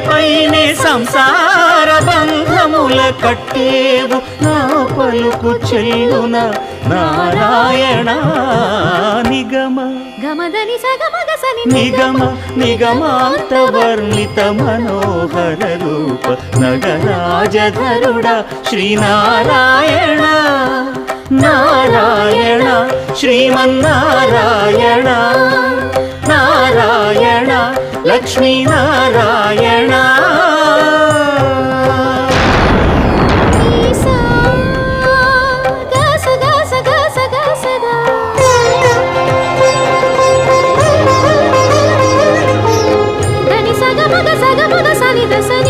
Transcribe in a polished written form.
పైనే సంసార బంధముల కట్టేవు నా పలుకు చెల్లున నారాయణ నిగమ గమదని సగమగసని నిగమ నిగమాంత వర్ణిత మనోహర రూప నగరాజధరుడ శ్రీనారాయణ నారాయణ శ్రీమన్నారాయణ నారాయణ లక్ష్మీనారాయణ సగమగ సని దసని